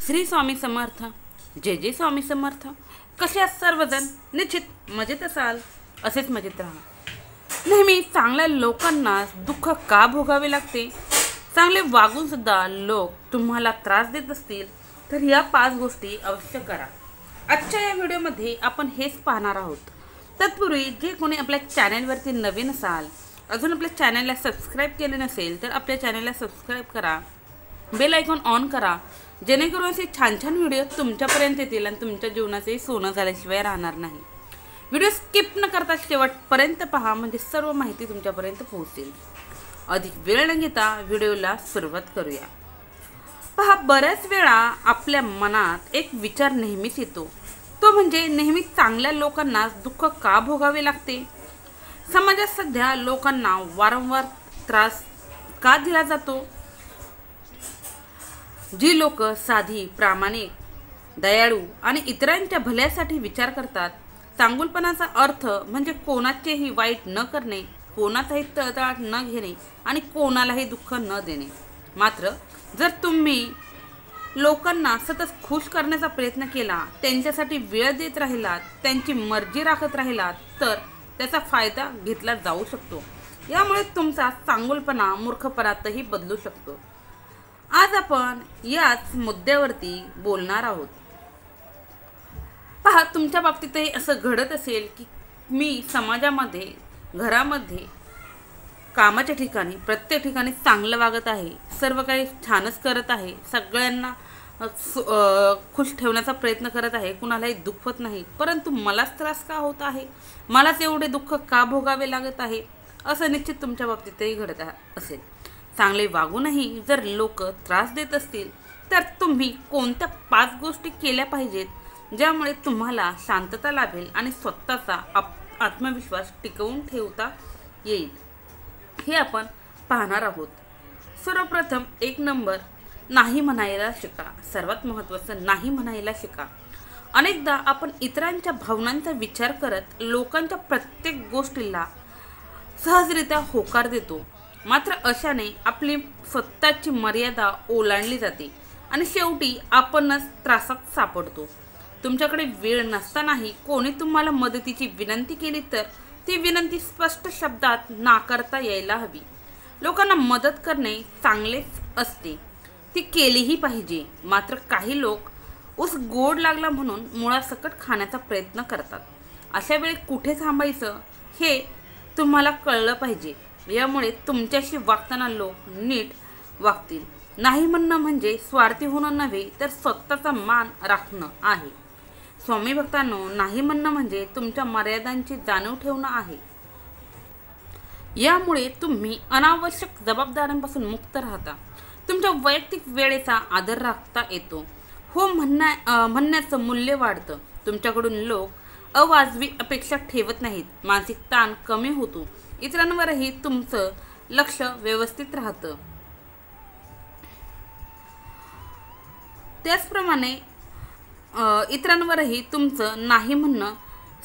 श्री स्वामी समर्थ. जय जय स्वामी समर्थ. कसे आहात सर्वजण? निश्चित मजेत असाल. असेच मजेत राहा. नेहमी चांगल्या लोकांना दुःख का भोगावे लागते? चांगले वागून सुद्धा लोक तुम्हाला त्रास देत असतील तर या 5 गोष्टी अवश्य करा. आजच्या या व्हिडिओमध्ये आपण हेच पाहणार आहोत. तत्पूर्वी जे कोणी आपल्या चॅनलवरती नवीन असाल, अजून आपल्या चॅनलला सबस्क्राईब केले नसेल तर आपल्या चॅनलला सबस्क्राईब करा, बेल आयकॉन ऑन करा, जेणेकरून असे छान छान व्हिडिओ तुमच्यापर्यंत येतील आणि तुमच्या जीवनाचे सोनं झाल्याशिवाय राहणार नाही. व्हिडिओ स्किप न करता शेवटपर्यंत पहा, म्हणजे सर्व माहिती तुमच्यापर्यंत पोहोचेल. अधिक वेळ न घेता व्हिडिओला सुरुवात करूया. पहा, बऱ्याच वेळा आपल्या मनात एक विचार नेहमीच येतो, तो म्हणजे नेहमी चांगल्या लोकांना दुःख का भोगावे लागते? समाजात सध्या लोकांना वारंवार त्रास का दिला जातो? जी लोक साधी, प्रामाणिक, दयाळू आणि इतरांच्या भल्यासाठी विचार करतात, चांगुलपणाचा अर्थ म्हणजे कोणाचेही वाईट न करणे, कोणाचाही तळतळाट न घेणे आणि कोणालाही दुःख न देणे. मात्र जर तुम्ही लोकांना सतत खुश करण्याचा प्रयत्न केला, त्यांच्यासाठी वेळ देत राहिलात, त्यांची मर्जी राखत राहिलात तर त्याचा फायदा घेतला जाऊ शकतो. यामुळे तुमचा चांगुलपणा मूर्खपणातही बदलू शकतो. आज आपण याच मुद्द्यावरती बोलणार आहोत. पहा, तुमच्या बाबतीतही असं घडत असेल की मी समाजामध्ये, घरामध्ये, कामाच्या ठिकाणी, प्रत्येक ठिकाणी चांगलं वागत आहे, सर्व काही छानच करत आहे, सगळ्यांना खुश ठेवण्याचा प्रयत्न करत आहे, कुणालाही दुखवत नाही, परंतु मलाच त्रास का होत आहे, मलाच एवढे दुःख का भोगावे लागत आहे, असं निश्चित तुमच्या बाबतीतही घडत असेल. चांगले वागूनही जर लोक त्रास देत असतील तर तुम्ही कोणत्या 5 गोष्टी केल्या पाहिजेत ज्यामुळे तुम्हाला शांतता लाभेल आणि स्वतःचा आत्मविश्वास टिकवून ठेवता येईल, हे आपण पाहणार आहोत. सर्वप्रथम 1 नंबर, नाही म्हणायला शिका. सर्वात महत्त्वाचं, नाही म्हणायला शिका. अनेकदा आपण इतरांच्या भावनांचा विचार करत लोकांच्या प्रत्येक गोष्टीला सहजरित्या होकार देतो. मात्र अशाने आपली स्वतःची मर्यादा ओलांडली जाते आणि शेवटी आपणच त्रासात सापडतो. तुमच्याकडे वेळ नसतानाही कोणी तुम्हाला मदतीची विनंती केली तर ती विनंती स्पष्ट शब्दात नाकारता यायला हवी. लोकांना मदत करणे चांगलेच असते, ती केलीही पाहिजे. मात्र काही लोक ऊस गोड लागला म्हणून मुळासकट खाण्याचा प्रयत्न करतात. अशा वेळी कुठे थांबायचं हे तुम्हाला कळलं पाहिजे. यामुळे तुमच्याशी वागताना लोक नीट वागतील. नाही म्हणणं म्हणजे स्वार्थी होणं नव्हे तर स्वतःचा मान राखणं आहे. स्वामी भक्तांनो, नाही म्हणणं म्हणजे तुमच्या मर्यादांची जाणीव ठेवणं आहे. यामुळे तुम्ही अनावश्यक जबाबदाऱ्यांपासून मुक्त राहता. तुमच्या वैयक्तिक वेळेचा आदर राखता येतो. हो म्हणण्याचं मूल्य वाढतं. तुमच्याकडून लोक अवाजवी अपेक्षा ठेवत नाहीत. मानसिक ताण कमी होतो. इतरांवरही तुमचं लक्ष व्यवस्थित राहतं. त्याचप्रमाणे इतरांवरही तुमचं नाही म्हणणं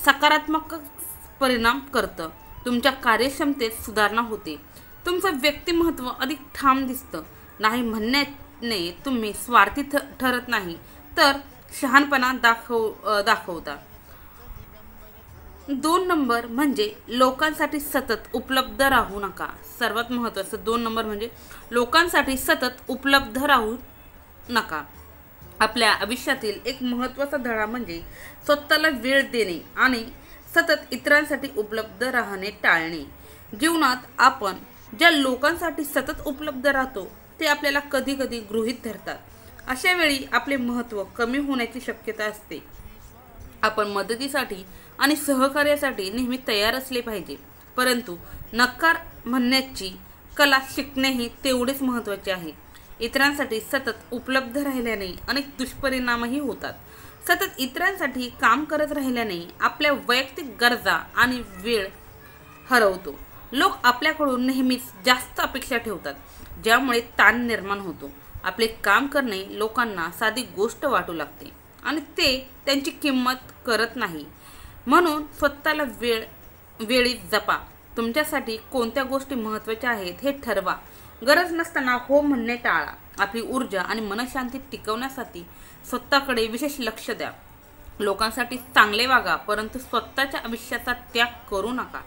सकारात्मक परिणाम करतं. तुमच्या कार्यक्षमतेत सुधारणा होते. तुमचं व्यक्तिमत्व अधिक ठाम दिसतं. नाही म्हणण्याने तुम्ही स्वार्थी ठरत नाही तर शहाणपणा दाखवता. 2 नंबर म्हणजे लोकांसाठी सतत उपलब्ध राहू नका. सर्वात महत्त्वाचं 2 नंबर म्हणजे लोकांसाठी सतत उपलब्ध राहू नका. आपल्या आयुष्यातील एक महत्त्वाचा धडा म्हणजे स्वतःला वेळ देणे आणि सतत इतरांसाठी उपलब्ध राहणे टाळणे. जीवनात आपण ज्या लोकांसाठी सतत उपलब्ध राहतो ते आपल्याला कधी कधी गृहीत धरतात. अशा वेळी आपले महत्त्व कमी होण्याची शक्यता असते. आपण मदतीसाठी आणि सहकार्यासाठी नेहमी तयार असले पाहिजे, परंतु नकार म्हणण्याची कला शिकणेही तेवढेच महत्त्वाचे आहे. इतरांसाठी सतत उपलब्ध राहिल्याने अनेक दुष्परिणामही होतात. सतत इतरांसाठी काम करत राहिल्याने आपल्या वैयक्तिक गरजा आणि वेळ हरवतो. लोक आपल्याकडून नेहमीच जास्त अपेक्षा ठेवतात, ज्यामुळे ताण निर्माण होतो. आपले काम करणे लोकांना साधी गोष्ट वाटू लागते आणि ते त्यांची किंमत करत नाही. म्हणून स्वतःला वेळीच जपा. तुमच्यासाठी कोणत्या गोष्टी महत्त्वाच्या आहेत हे ठरवा गरज नसताना हो म्हणणे टाळा. आपली ऊर्जा आणि मनशांती टिकवण्यासाठी स्वतःकडे विशेष लक्ष द्या. लोकांसाठी चांगले वागा, परंतु स्वतःच्या आयुष्याचा त्याग करू नका.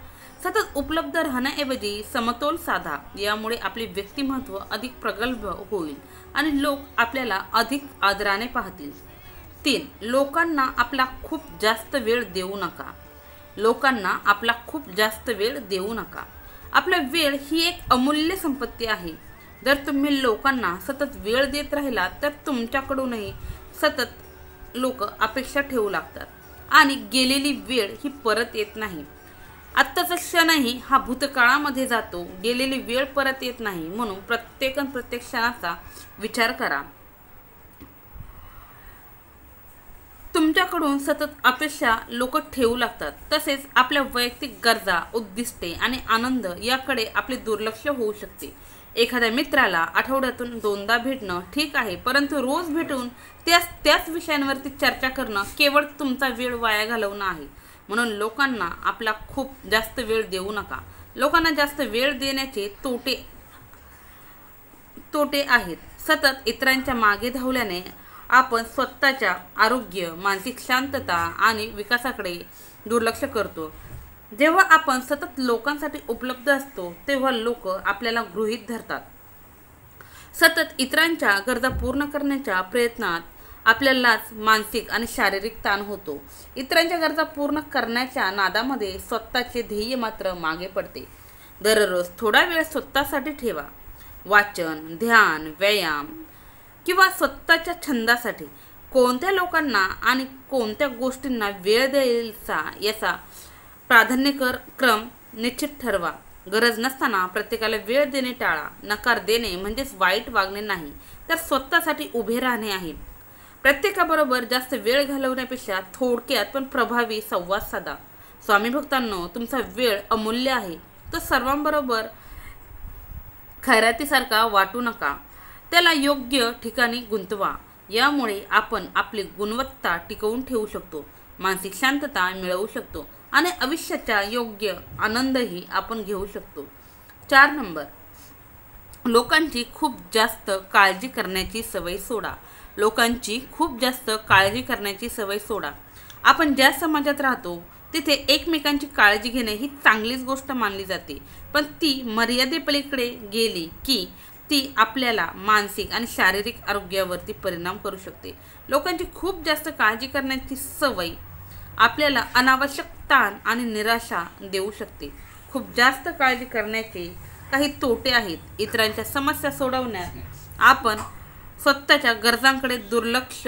सतत उपलब्ध राहण्याऐवजी समतोल साधा. यामुळे आपले व्यक्तिमत्व अधिक प्रगल्भ होईल आणि लोक आपल्याला अधिक आदराने पाहतील. 3. लोकांना आपला खूप जास्त वेळ देऊ नका. लोकांना आपला खूप जास्त वेळ देऊ नका. आपला वेळ ही एक अमूल्य संपत्ती आहे. जर तुम्ही लोकांना सतत वेळ देत राहिला तर तुमच्याकडूनही सतत लोक अपेक्षा ठेवू लागतात आणि गेलेली वेळ ही परत येत नाही. आत्ताचा क्षणही हा भूतकाळामध्ये जातो. गेलेली वेळ परत येत नाही. म्हणून प्रत्येक क्षणाचा विचार करा. तुमच्याकडून सतत अपेक्षा लोक ठेवू लागतात. तसेच आपल्या वैयक्तिक गरजा, उद्दिष्टे आणि आनंद याकडे आपले दुर्लक्ष होऊ शकते. एखाद्या मित्राला आठवड्यातून 2दा भेटणं ठीक आहे, परंतु रोज भेटून त्याच विषयांवरती चर्चा करणं केवळ तुमचा वेळ वाया घालवणं आहे. म्हणून लोकांना आपला खूप जास्त वेळ देऊ नका. लोकांना जास्त वेळ देण्याचे तोटे आहेत. सतत इतरांच्या मागे धावल्याने आपण स्वतःच्या आरोग्य, मानसिक शांतता आणि विकासाकडे दुर्लक्ष करतो. जेव्हा आपण सतत लोकांसाठी उपलब्ध असतो तेव्हा लोक आपल्याला गृहीत धरतात. सतत इतरांच्या गरजा पूर्ण करण्याच्या प्रयत्नात आपल्यालाच मानसिक आणि शारीरिक ताण होतो. इतरांच्या गरजा पूर्ण करण्याच्या नादामध्ये स्वतःचे ध्येय मात्र मागे पडते. दररोज थोडा वेळ स्वतःसाठी ठेवा. वाचन, ध्यान, व्यायाम किंवा स्वतःच्या छंदासाठी. कोणत्या लोकांना आणि कोणत्या गोष्टींना वेळ द्यायचा याचा प्राधान्यक्रम निश्चित ठरवा. गरज नसताना प्रत्येकाला वेळ देणे टाळा. नकार देणे म्हणजेच वाईट वागणे नाही, तर स्वतःसाठी उभे राहणे आहे. प्रत्येकाबरोबर जास्त वेळ घालवण्यापेक्षा थोडक्यात पण प्रभावी संवाद साधा. स्वामी भक्तांनो, तुमचा वेळ अमूल्य आहे. तो सर्वांबरोबर खैरातीसारखा वाटू नका. त्याला योग्य ठिकाणी गुंतवा. यामुळे आपण आपली गुणवत्ता टिकवून ठेवू शकतो, मानसिक शांतता मिळवू शकतो आणि आयुष्याचा योग्य आनंदही आपण घेऊ शकतो. 4 नंबर, लोकांची खूप जास्त काळजी करण्याची सवय सोडा. लोकांची खूप जास्त काळजी करण्याची सवय सोडा. आपण ज्या समाजात राहतो तिथे एकमेकांची काळजी घेणे ही चांगलीच गोष्ट मानली जाते, पण ती मर्यादेपलीकडे गेली की ती आपल्याला मानसिक आणि शारीरिक आरोग्यावरती परिणाम करू शकते. लोकांची खूप जास्त काळजी करण्याची सवय आपल्याला अनावश्यक ताण आणि निराशा देऊ शकते. खूप जास्त काळजी करण्याचे काही तोटे आहेत. इतरांच्या समस्या सोडवण्यात आपण स्वतःच्या गरजांकडे दुर्लक्ष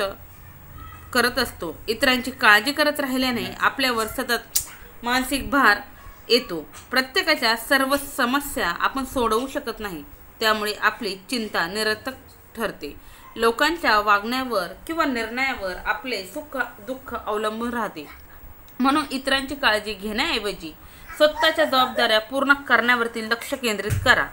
करत असतो. इतरांची काळजी करत राहिल्याने आपल्यावर सतत मानसिक भार येतो. प्रत्येकाच्या सर्व समस्या आपण सोडवू शकत नाही, त्यामुळे आपली चिंता निरर्थक ठरते. लोकांच्या वागण्यावर किंवा निर्णयावर आपले सुख दुःख अवलंबून राहते. म्हणून इतरांची काळजी घेण्याऐवजी स्वतःच्या जबाबदाऱ्या पूर्ण करण्यावरती लक्ष केंद्रित करा.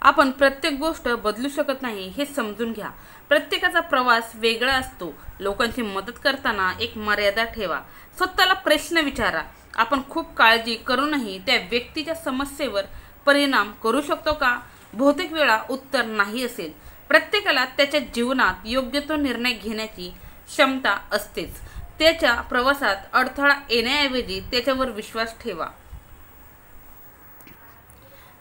आपण प्रत्येक गोष्ट बदलू शकत नाही हे समजून घ्या. प्रत्येकाचा प्रवास वेगळा असतो. लोकांची मदत करताना एक मर्यादा ठेवा. स्वतःला प्रश्न विचारा, आपण खूप काळजी करूनही त्या व्यक्तीच्या समस्येवर परिणाम करू शकतो का? बहुतेक वेळा उत्तर नाही असेल. प्रत्येकाला त्याच्या जीवनात योग्य तो निर्णय घेण्याची क्षमता असतेच. त्याच्या प्रवासात अडथळा येण्याऐवजी त्याच्यावर विश्वास ठेवा.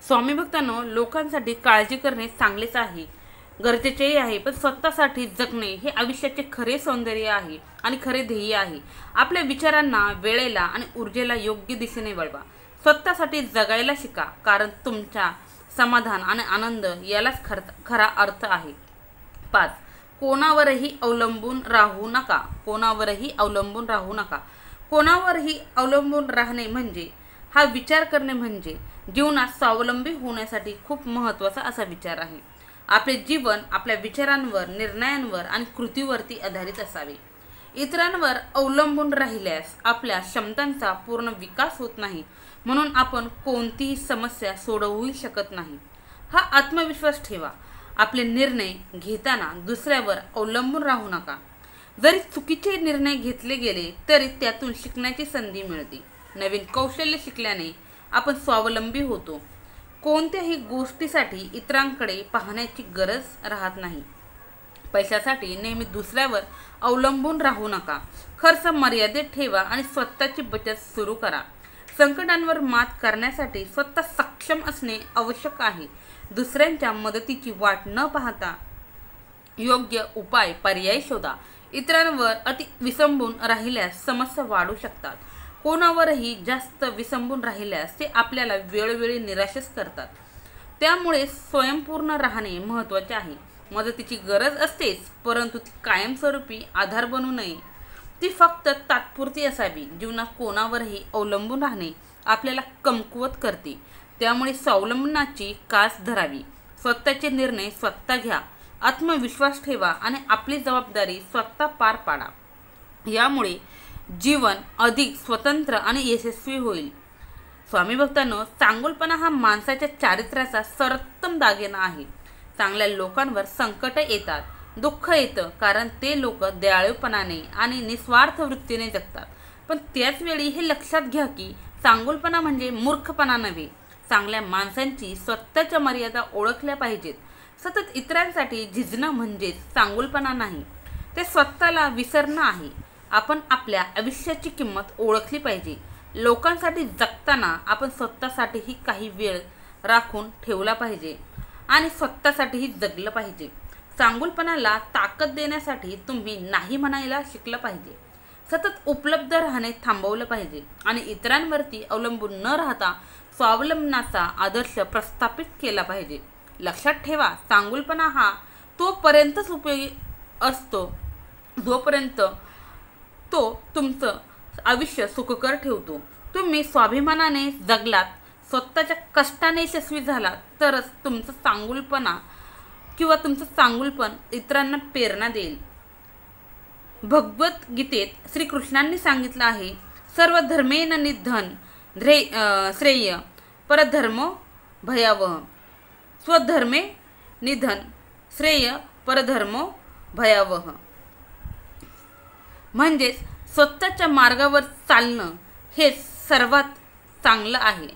स्वामी भक्तांनो, लोकांसाठी काळजी करणे चांगलेच आहे, गरजेचेही आहे, पण स्वतःसाठी जगणे हे आयुष्याचे खरे सौंदर्य आहे आणि खरे ध्येय आहे. आपल्या विचारांना, वेळेला आणि ऊर्जेला योग्य दिशेने वळवा. स्वतःसाठी जगायला शिका, कारण तुमच्या समाधान आणि आनंद यालाच खरा अर्थ आहे. 5. कोणावरही अवलंबून राहू नका. कोणावरही अवलंबून राहू नका. कोणावरही अवलंबून राहणे म्हणजे हा विचार करणे म्हणजे जीवनात स्वावलंबी होण्यासाठी खूप महत्त्वाचा असा विचार आहे. आपले जीवन आपल्या विचारांवर, निर्णयांवर आणि कृतीवरती आधारित असावे. इतरांवर अवलंबून राहिल्यास आपल्या क्षमतांचा पूर्ण विकास होत नाही. म्हणून आपण कोणतीही समस्या सोडवू शकत नाही. हा आत्मविश्वास ठेवा. आपले निर्णय घेताना दुसऱ्यावर अवलंबून राहू नका. जरी चुकीचे निर्णय घेतले गेले तरी त्यातून शिकण्याची संधी मिळते. नवीन कौशल्य शिकल्याने आपण स्वावलंबी होतो. कोणत्याही गोष्टीसाठी इतरांकडे पाहण्याची गरज राहत नाही. पैशासाठी नेहमी दुसऱ्यावर अवलंबून राहू नका. खर्च मर्यादित ठेवा आणि स्वतःची बचत सुरू करा. संकटांवर मात करण्यासाठी स्वतः सक्षम असणे आवश्यक आहे. दुसऱ्यांच्या मदतीची वाट न पाहता योग्य उपाय पर्याय शोधा. इतरांवर अति विसंबून राहिल्यास समस्या वाढू शकतात. कोणावरही जास्त विसंबून राहिल्यास ते आपल्याला वेळोवेळी निराशच करतात. त्यामुळे स्वयंपूर्ण राहणे महत्त्वाचे आहे. मदतीची गरज असतेच, परंतु ती कायमस्वरूपी आधार बनू नये. ती फक्त तात्पुरती असावी. जीवनात कोणावरही अवलंबून राहणे आपल्याला कमकुवत करते. त्यामुळे स्वावलंबनाची कास धरावी. स्वतःचे निर्णय स्वतः घ्या. आत्मविश्वास ठेवा आणि आपली जबाबदारी स्वतः पार पाडा. यामुळे जीवन अधिक स्वतंत्र आणि यशस्वी होईल. स्वामी भक्तांनो, चांगुलपणा हा माणसाच्या चारित्र्याचा सर्वोत्तम दागिना आहे. चांगल्या लोकांवर संकट येतात, दुःख येतं, कारण ते लोक दयाळूपणाने आणि निस्वार्थ वृत्तीने जगतात. पण त्याच वेळी हे लक्षात घ्या की चांगुलपणा म्हणजे मूर्खपणा नव्हे. चांगल्या माणसांची स्वतःच्या मर्यादा ओळखल्या पाहिजेत. सतत इतरांसाठी झिजणं म्हणजेच चांगुलपणा नाही, ते स्वतःला विसरणं आहे. आपण आपल्या आयुष्याची किंमत ओळखली पाहिजे. लोकांसाठी जगताना आपण स्वतःसाठीही काही वेळ राखून ठेवला पाहिजे आणि स्वतःसाठीही जगलं पाहिजे. चांगुलपणाला ताकद देण्यासाठी तुम्ही नाही म्हणायला शिकलं पाहिजे. सतत उपलब्ध राहणे थांबवलं पाहिजे आणि इतरांवरती अवलंबून न राहता स्वावलंबनाचा आदर्श प्रस्थापित केला पाहिजे. लक्षात ठेवा, चांगुलपणा हा तोपर्यंतच उपयोगी असतो जोपर्यंत तो तुमचं आयुष्य सुखकर ठेवतो. तुम्ही स्वाभिमानाने जगलात, स्वतःच्या कष्टाने यशस्वी झालात तरच तुमचं चांगुलपण इतरांना प्रेरणा देईल. भगवद्गीतेत श्रीकृष्णांनी सांगितलं आहे, सर्व धर्मेन निधन श्रेय परधर्मो भयावह. स्वधर्मे निधन श्रेय परधर्मो भयावह. म्हणजेच स्वतःच्या मार्गावर चालणं हे सर्वात चांगलं आहे.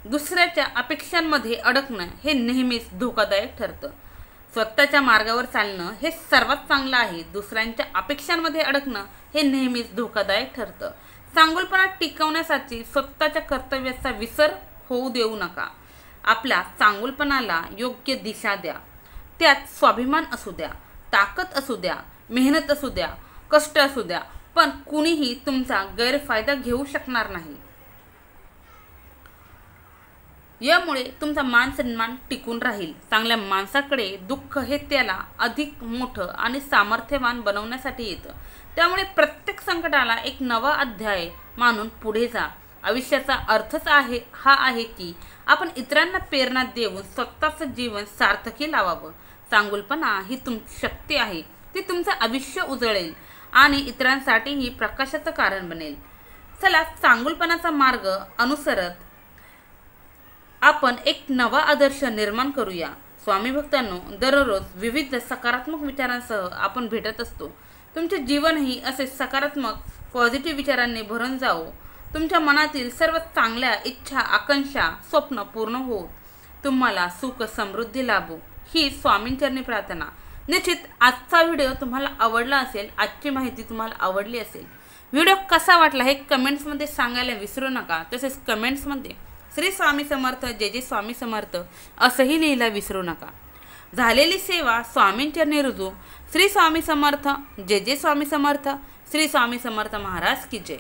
दुसऱ्याच्या अपेक्षांमध्ये अडकणं हे नेहमीच धोकादायक ठरतं. स्वतःच्या मार्गावर चालणं हे सर्वात चांगलं आहे. दुसऱ्यांच्या अपेक्षांमध्ये अडकणं हे नेहमीच धोकादायक ठरतं. चांगुलपणा टिकवण्यासाठी स्वतःच्या कर्तव्याचा विसर होऊ देऊ नका. आपल्या चांगुलपणाला योग्य दिशा द्या. त्यात स्वाभिमान असू द्या, ताकद असू द्या, मेहनत असू द्या, कष्ट असू द्या, पण कुणीही तुमचा गैरफायदा घेऊ शकणार नाही. यामुळे तुमचा मान सन्मान टिकून राहील. चांगल्या माणसाकडे दुःख हे त्याला अधिक मोठं आणि सामर्थ्यवान बनवण्यासाठी येतं. त्यामुळे प्रत्येक संकटाला एक नवा अध्याय मानून पुढे जा. आयुष्याचा अर्थच हा आहे की आपण इतरांना प्रेरणा देऊन स्वतःचं जीवन सार्थकी लावावं. चांगुलपणा ही तुमची शक्ती आहे. ती तुमचं आयुष्य उजळेल आणि इतरांसाठीही प्रकाशाचं कारण बनेल. चला, चांगुलपणाचा मार्ग अनुसरत आपण एक नवा आदर्श निर्माण करूया. स्वामी भक्तांनो, दररोज विविध सकारात्मक विचारांसह आपण भेटत असतो. तुमचे जीवनही असे सकारात्मक पॉझिटिव्ह विचारांनी भरून जावो. तुमच्या मनातील सर्व चांगल्या इच्छा, आकांक्षा, स्वप्न पूर्ण हो. तुम्हाला सुख समृद्धी लाभो ही स्वामींचरणी प्रार्थना. निश्चित आजचा व्हिडिओ तुम्हाला आवडला असेल. आजची माहिती तुम्हाला आवडली असेल. व्हिडिओ कसा वाटला हे कमेंट्समध्ये सांगायला विसरू नका. तसेच कमेंट्समध्ये श्री स्वामी समर्थ, जय जय स्वामी समर्थ असंही लिहायला विसरू नका. झालेली सेवा स्वामींचरणी रुजू. श्री स्वामी समर्थ, जय जय स्वामी समर्थ. श्री स्वामी समर्थ महाराज की जय.